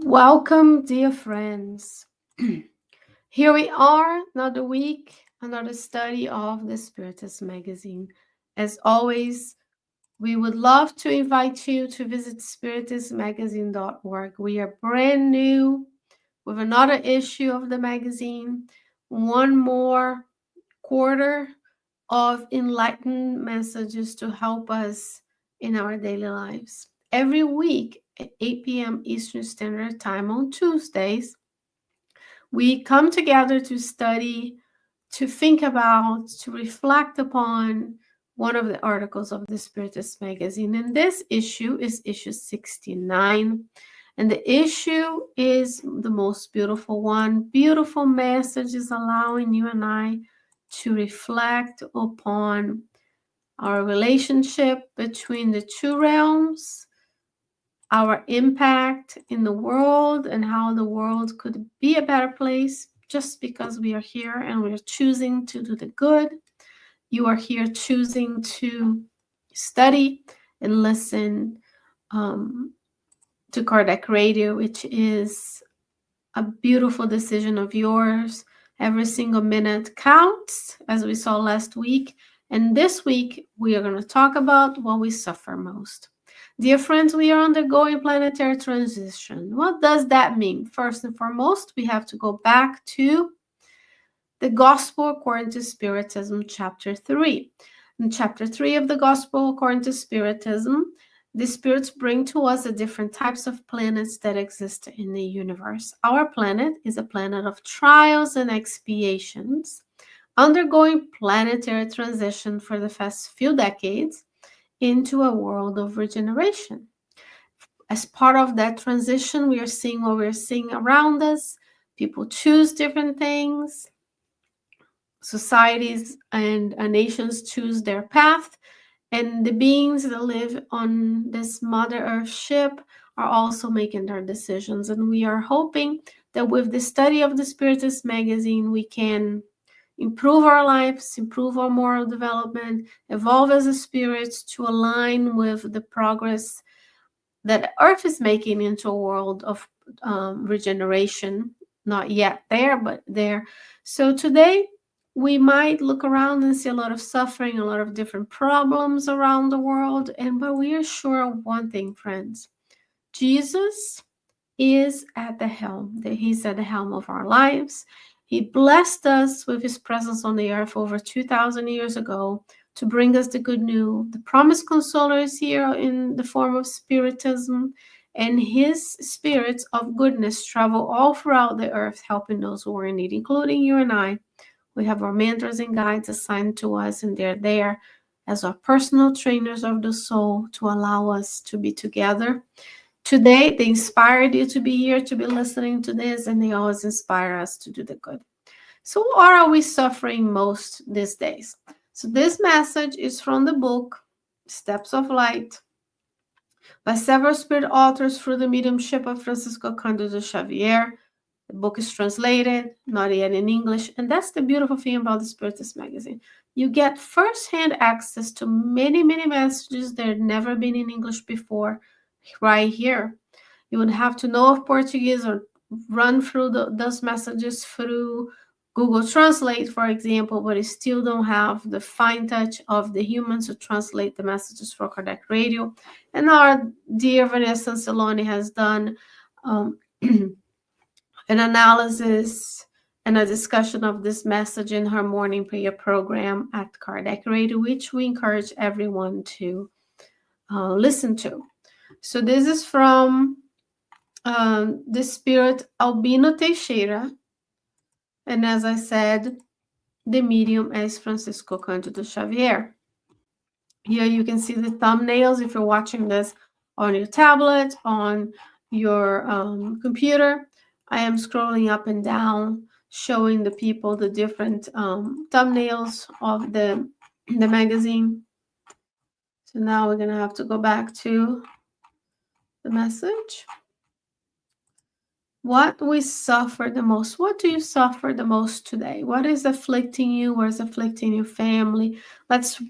Welcome, dear friends. Here we are, another week, another study of the Spiritist Magazine. As always, we would love to invite you to visit spiritistmagazine.org. We are brand new with another issue of the magazine, one more quarter of enlightened messages to help us in our daily lives. Every week at 8 p.m. Eastern Standard Time on Tuesdays, we come together to study, to think about, to reflect upon one of the articles of the Spiritist Magazine. And this issue is issue 69. And the issue is the most beautiful one. Beautiful messages allowing you and I to reflect upon our relationship between the two realms, our impact in the world, and how the world could be a better place just because we are here and we're choosing to do the good. You are here choosing to study and listen to Kardec Radio, which is a beautiful decision of yours. Every single minute counts, as we saw last week. And this week, we are going to talk about what we suffer most. Dear friends, we are undergoing planetary transition. What does that mean? First and foremost, we have to go back to the Gospel according to Spiritism, chapter 3. In chapter 3 of the Gospel according to Spiritism, the spirits bring to us the different types of planets that exist in the universe. Our planet is a planet of trials and expiations, undergoing planetary transition for the past few decades into a world of regeneration. As part of that transition, we are seeing what we're seeing around us. People choose different things. Societies and nations choose their path. And the beings that live on this Mother Earth ship are also making their decisions. And we are hoping that with the study of the Spiritist Magazine, we can improve our lives, improve our moral development, evolve as a spirit to align with the progress that Earth is making into a world of regeneration. Not yet there, but there. So today, we might look around and see a lot of suffering, a lot of different problems around the world. But we are sure of one thing, friends. Jesus is at the helm. That He's at the helm of our lives. He blessed us with His presence on the earth over 2,000 years ago to bring us the good news. The promised consoler is here in the form of Spiritism, and His spirits of goodness travel all throughout the earth, helping those who are in need, including you and I. We have our mentors and guides assigned to us, and they're there as our personal trainers of the soul to allow us to be together. Today, they inspired you to be here, to be listening to this, and they always inspire us to do the good. So what are we suffering most these days? So this message is from the book, Steps of Light, by several spirit authors through the mediumship of Francisco Candido Xavier. The book is translated, not yet in English, and that's the beautiful thing about the Spiritist Magazine. You get first-hand access to many, many messages that have never been in English before, right here. You would have to know of Portuguese or run through those messages through Google Translate, for example, but you still don't have the fine touch of the humans to translate the messages for Kardec Radio. And our dear Vanessa Anceloni has done an analysis and a discussion of this message in her morning prayer program at Kardec Radio, which we encourage everyone to listen to. So this is from the spirit Albino Teixeira. And as I said, the medium is Francisco Candido Xavier. Here you can see the thumbnails if you're watching this on your tablet, on your computer. I am scrolling up and down, showing the people the different thumbnails of the magazine. So now we're going to have to go back to the message. What we suffer the most. What do you suffer the most today? What is afflicting you? What is afflicting your family? Let's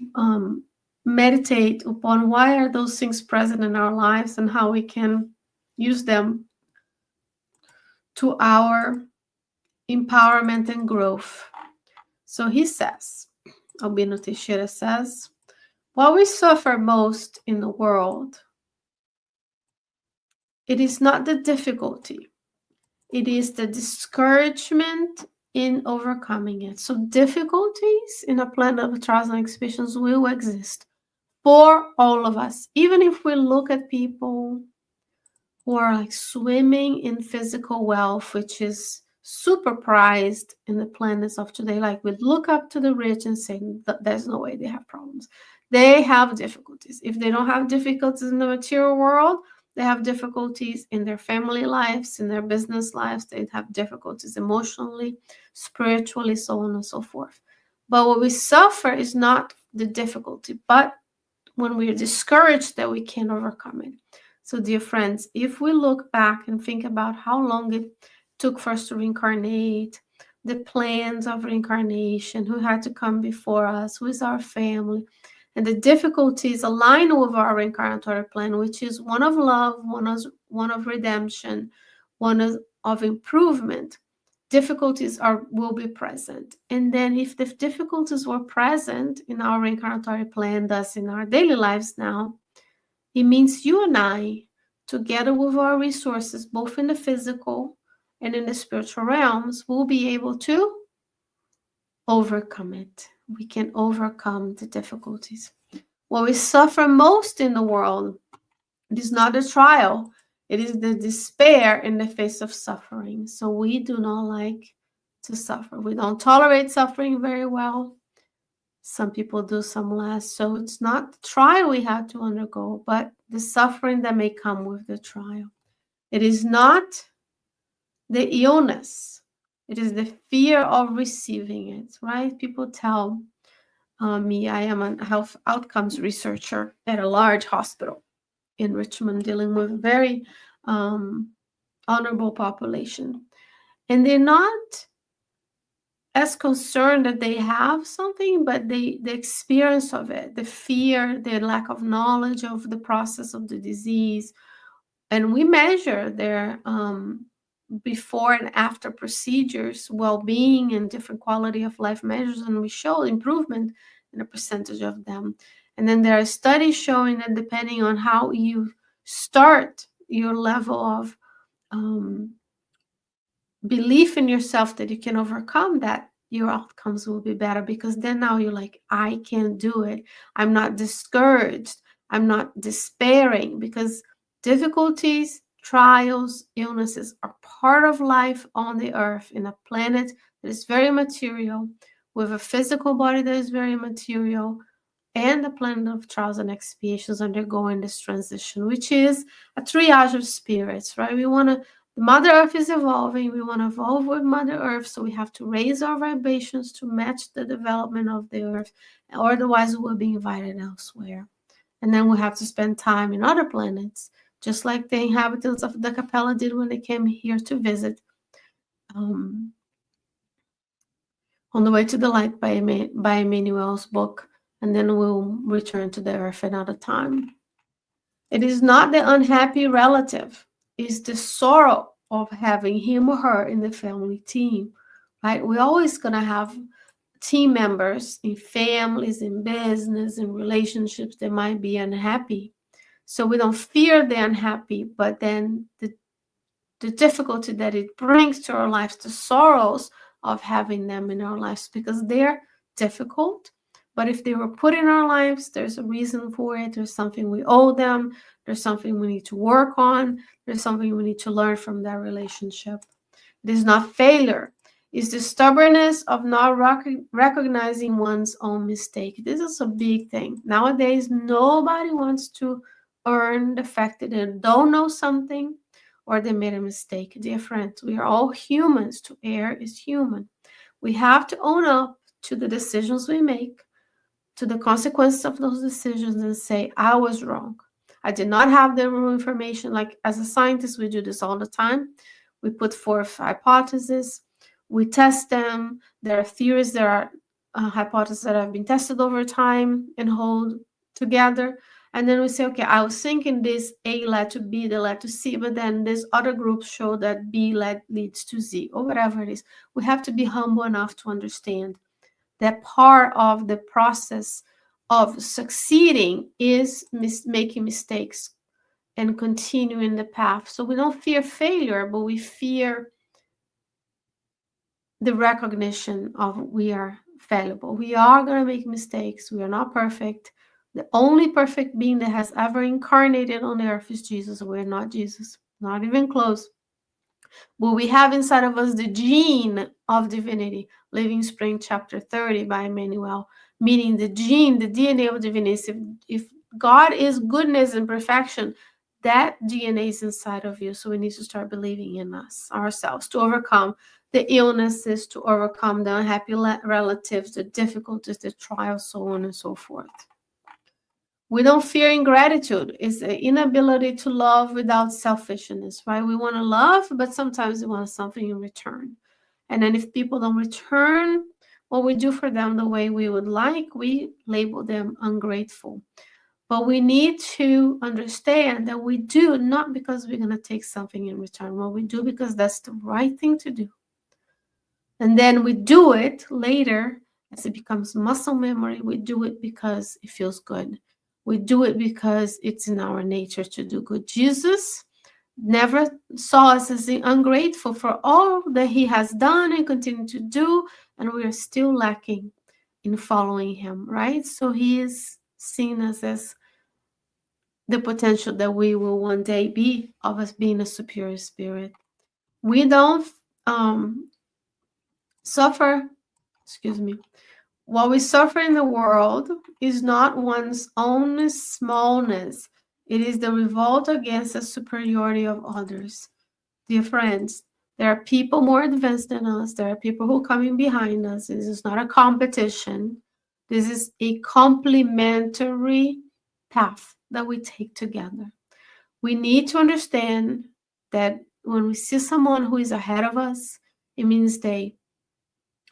meditate upon why are those things present in our lives and how we can use them to our empowerment and growth. So he says, Albino Teixeira says, what we suffer most in the world, it is not the difficulty, it is the discouragement in overcoming it. So difficulties in a plan of trials and expiations will exist for all of us. Even if we look at people who are like swimming in physical wealth, which is super prized in the planets of today. Like we look up to the rich and say that there's no way they have problems. They have difficulties. If they don't have difficulties in the material world, they have difficulties in their family lives, in their business lives. They have difficulties emotionally, spiritually, so on and so forth. But what we suffer is not the difficulty, but when we're discouraged that we can't overcome it. So, dear friends, if we look back and think about how long it took for us to reincarnate, the plans of reincarnation, who had to come before us, who is our family, and the difficulties aligned with our reincarnatory plan, which is one of love, one of redemption, one of improvement, difficulties will be present. And then if the difficulties were present in our reincarnatory plan, thus in our daily lives now, it means you and I, together with our resources, both in the physical and in the spiritual realms, will be able to overcome it. We can overcome the difficulties. What we suffer most in the world, it is not a trial. It is the despair in the face of suffering. So we do not like to suffer. We don't tolerate suffering very well. Some people do, some less. So it's not the trial we have to undergo, but the suffering that may come with the trial. It is not the illness. It is the fear of receiving it, right? People tell me I am a health outcomes researcher at a large hospital in Richmond, dealing with very honorable population. And they're not as concerned that they have something, but the experience of it, the fear, the lack of knowledge of the process of the disease. And we measure their before and after procedures, well-being and different quality of life measures, and we show improvement in a percentage of them. And then there are studies showing that depending on how you start your level of belief in yourself that you can overcome that, your outcomes will be better, because then now you're like, I can do it. I'm not discouraged. I'm not despairing, because difficulties, trials, illnesses are part of life on the earth in a planet that is very material, with a physical body that is very material, and the planet of trials and expiations undergoing this transition, which is a triage of spirits, right? The Mother Earth is evolving. We want to evolve with Mother Earth, so we have to raise our vibrations to match the development of the Earth, or otherwise we'll be invited elsewhere. And then we have to spend time in other planets, just like the inhabitants of the Capella did when they came here to visit. On the Way to the Light by Emmanuel's book, and then we'll return to the Earth another time. It is not the unhappy relative. It's the sorrow of having him or her in the family team, right? We're always going to have team members in families, in business, in relationships that might be unhappy. So we don't fear the unhappy, but then the difficulty that it brings to our lives, the sorrows of having them in our lives, because they're difficult. But if they were put in our lives, there's a reason for it. There's something we owe them. There's something we need to work on. There's something we need to learn from that relationship. It is not failure. It's the stubbornness of not recognizing one's own mistake. This is a big thing. Nowadays, nobody wants to earn the fact that they don't know something or they made a mistake. Dear friends, we are all humans. To err is human. We have to own up to the decisions we make, to the consequences of those decisions, and say, I was wrong. I did not have the real information. Like as a scientist, we do this all the time. We put forth hypotheses. We test them. There are theories, there are hypotheses that have been tested over time and hold together. And then we say, okay, I was thinking this A led to B, that led to C, but then this other group show that B leads to Z, or whatever it is. We have to be humble enough to understand that part of the process of succeeding is making mistakes and continuing the path. So we don't fear failure, but we fear the recognition of we are fallible. We are going to make mistakes. We are not perfect. The only perfect being that has ever incarnated on the earth is Jesus. We're not Jesus, not even close. But we have inside of us the gene of divinity, Living Spring chapter 30 by Emmanuel, meaning the gene, the DNA of divinity. If God is goodness and perfection, that DNA is inside of you. So we need to start believing in us, ourselves, to overcome the illnesses, to overcome the unhappy relatives, the difficulties, the trials, so on and so forth. We don't fear ingratitude. It's the inability to love without selfishness, right? We want to love, but sometimes we want something in return. And then if people don't return what we do for them the way we would like, we label them ungrateful. But we need to understand that we do not because we're going to take something in return. What we do because that's the right thing to do. And then we do it later as it becomes muscle memory. We do it because it feels good. We do it because it's in our nature to do good. Jesus never saw us as ungrateful for all that he has done and continue to do, and we are still lacking in following him, right? So he is seen us as the potential that we will one day be of us being a superior spirit. We don't suffer, what we suffer in the world is not one's own smallness. It is the revolt against the superiority of others. Dear friends, there are people more advanced than us. There are people who are coming behind us. This is not a competition. This is a complementary path that we take together. We need to understand that when we see someone who is ahead of us, it means they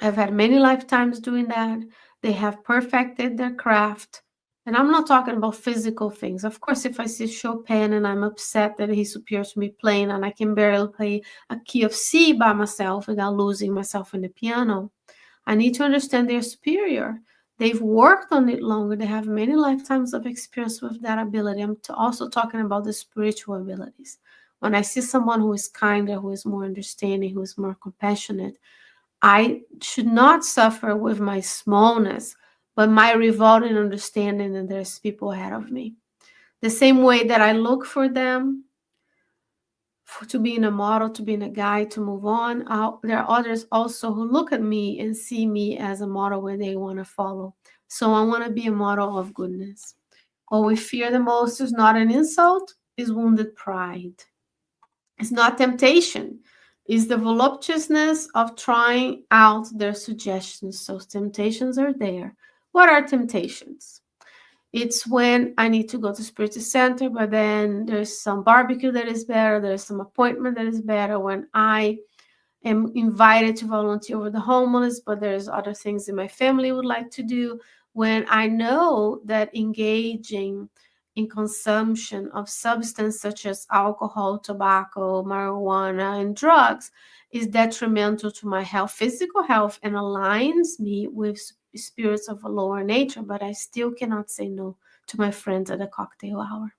have had many lifetimes doing that. They have perfected their craft. And I'm not talking about physical things. Of course, if I see Chopin and I'm upset that he's superior to me playing and I can barely play a key of C by myself without losing myself in the piano, I need to understand they're superior. They've worked on it longer. They have many lifetimes of experience with that ability. I'm also talking about the spiritual abilities. When I see someone who is kinder, who is more understanding, who is more compassionate, I should not suffer with my smallness, but my revolt in understanding that there's people ahead of me. The same way that I look for them to being a model, to being a guide, to move on, there are others also who look at me and see me as a model where they want to follow. So I want to be a model of goodness. What we fear the most is not an insult, is wounded pride. It's not temptation. Is the voluptuousness of trying out their suggestions. So temptations are there. What are temptations? It's when I need to go to Spiritist Center, but then there's some barbecue that is better. There's some appointment that is better. When I am invited to volunteer with the homeless, but there's other things that my family would like to do. When I know that engaging in consumption of substances such as alcohol, tobacco, marijuana, and drugs is detrimental to my health, physical health, and aligns me with spirits of a lower nature, but I still cannot say no to my friends at the cocktail hour.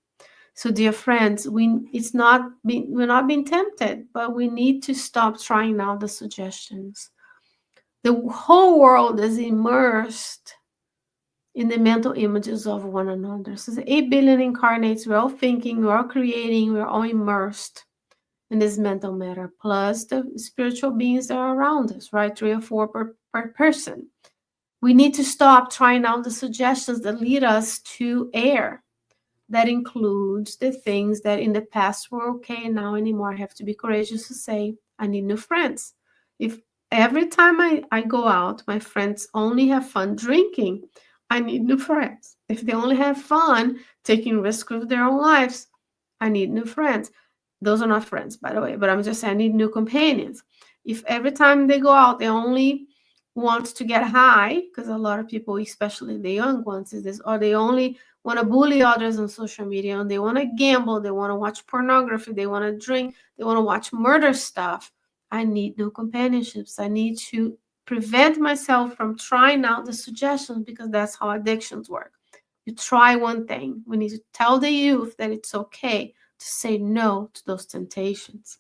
So, dear friends, we're not being tempted, but we need to stop trying out the suggestions. The whole world is immersed in the mental images of one another. So the 8 billion incarnates, we're all thinking, we're all creating, we're all immersed in this mental matter, plus the spiritual beings that are around us, right? 3 or 4 per person. We need to stop trying out the suggestions that lead us to err. That includes the things that in the past were okay and now anymore. I have to be courageous to say, I need new friends. If every time I go out, my friends only have fun drinking, I need new friends. If they only have fun taking risks with their own lives, I need new friends. Those are not friends, by the way, but I'm just saying I need new companions. If every time they go out, they only want to get high, because a lot of people, especially the young ones, is this, or they only want to bully others on social media, and they want to gamble, they want to watch pornography, they want to drink, they want to watch murder stuff. I need no companionships. I need to prevent myself from trying out the suggestions, because that's how addictions work. You try one thing. We need to tell the youth that it's okay to say no to those temptations.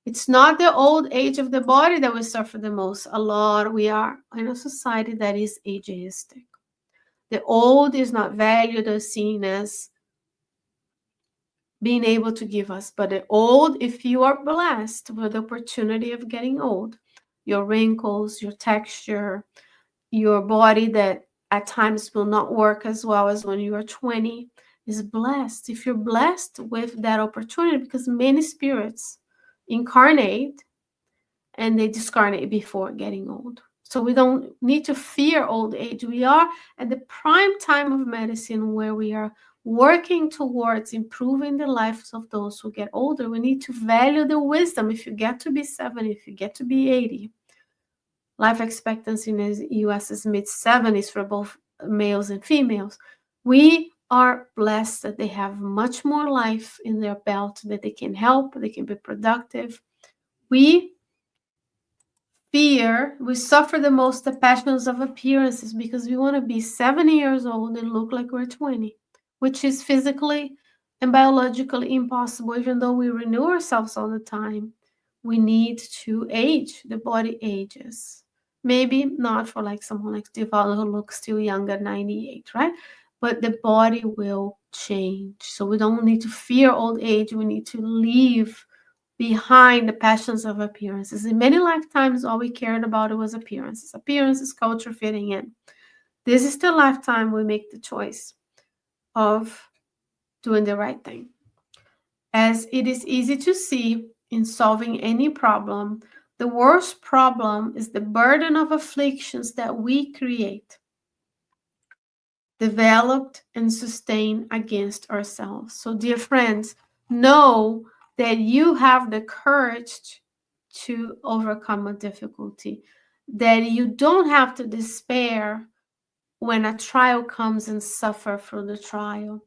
It's not the old age of the body that we suffer the most. We are in a society that is ageistic. The old is not valued or seen as being able to give us. But the old, if you are blessed with the opportunity of getting old, your wrinkles, your texture, your body that at times will not work as well as when you are 20, is blessed. If you're blessed with that opportunity, because many spirits incarnate and they discarnate before getting old. So we don't need to fear old age. We are at the prime time of medicine where we are working towards improving the lives of those who get older. We need to value the wisdom. If you get to be 70, if you get to be 80, life expectancy in the US is mid-70s for both males and females. We are blessed that they have much more life in their belt, that they can help, they can be productive. We suffer the most the passions of appearances, because we want to be 70 years old and look like we're 20, which is physically and biologically impossible. Even though we renew ourselves all the time, we need to age. The body ages. Maybe not for like someone like Divaldo who looks still young at 98, right? But the body will change. So we don't need to fear old age. We need to leave behind the passions of appearances. In many lifetimes, all we cared about was appearances, culture, fitting in. This is the lifetime we make the choice of doing the right thing. As it is easy to see in solving any problem, the worst problem is the burden of afflictions that we create, developed and sustained against ourselves. So, dear friends, know that you have the courage to overcome a difficulty, that you don't have to despair when a trial comes and suffer through the trial,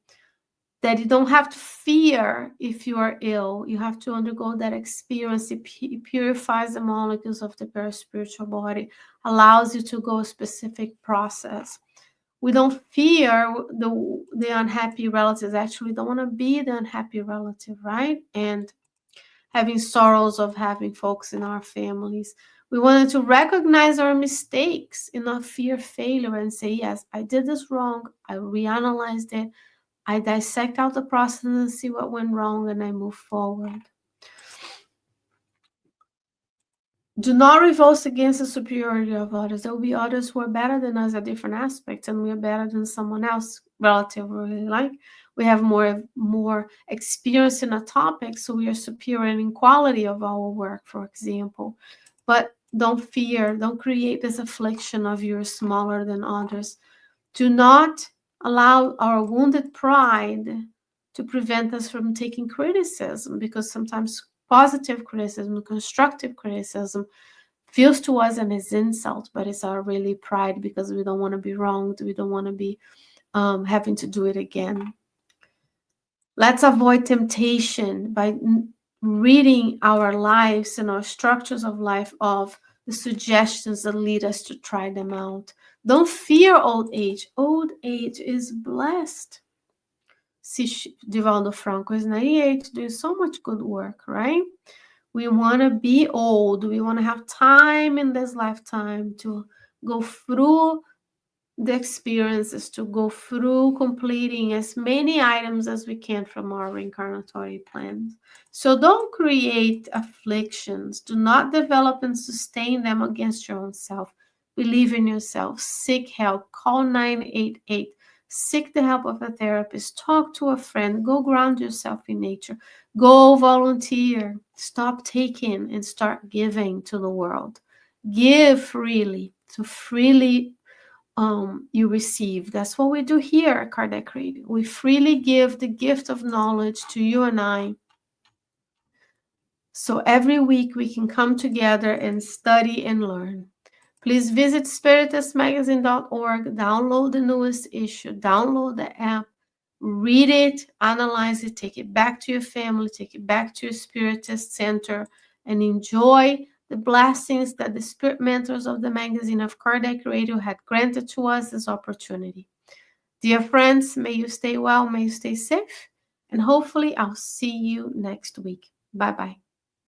that you don't have to fear if you are ill. You have to undergo that experience. It purifies the molecules of the paraspiritual body, allows you to go a specific process. We don't fear the unhappy relatives. Actually, don't want to be the unhappy relative, right? And having sorrows of having folks in our families. We wanted to recognize our mistakes and not fear failure and say, yes, I did this wrong. I reanalyzed it. I dissect out the process and see what went wrong, and I move forward. Do not revolt against the superiority of others. There will be others who are better than us at different aspects, and we are better than someone else relatively. Like we have more experience in a topic, so we are superior in quality of our work, for example. But don't fear, don't create this affliction of you're smaller than others. Do not allow our wounded pride to prevent us from taking criticism, because sometimes positive criticism, constructive criticism feels to us as insult, but it's our really pride, because we don't want to be wronged. We don't want to be having to do it again. Let's avoid temptation by reading our lives and our structures of life of the suggestions that lead us to try them out. Don't fear old age. Old age is blessed. Divaldo Franco is 98, doing so much good work, right? We want to be old. We want to have time in this lifetime to go through the experiences, to go through completing as many items as we can from our reincarnatory plans. So don't create afflictions. Do not develop and sustain them against your own self. Believe in yourself. Seek help. Call 988. Seek the help of a therapist. Talk to a friend. Go ground yourself in nature. Go volunteer. Stop taking and start giving to the world. Give freely. So freely you receive. That's what we do here at Kardec Radio. We freely give the gift of knowledge to you and I. So every week we can come together and study and learn. Please visit spiritistmagazine.org, download the newest issue, download the app, read it, analyze it, take it back to your family, take it back to your Spiritist center, and enjoy the blessings that the spirit mentors of the magazine of Kardec Radio had granted to us this opportunity. Dear friends, may you stay well, may you stay safe, and hopefully I'll see you next week. Bye-bye.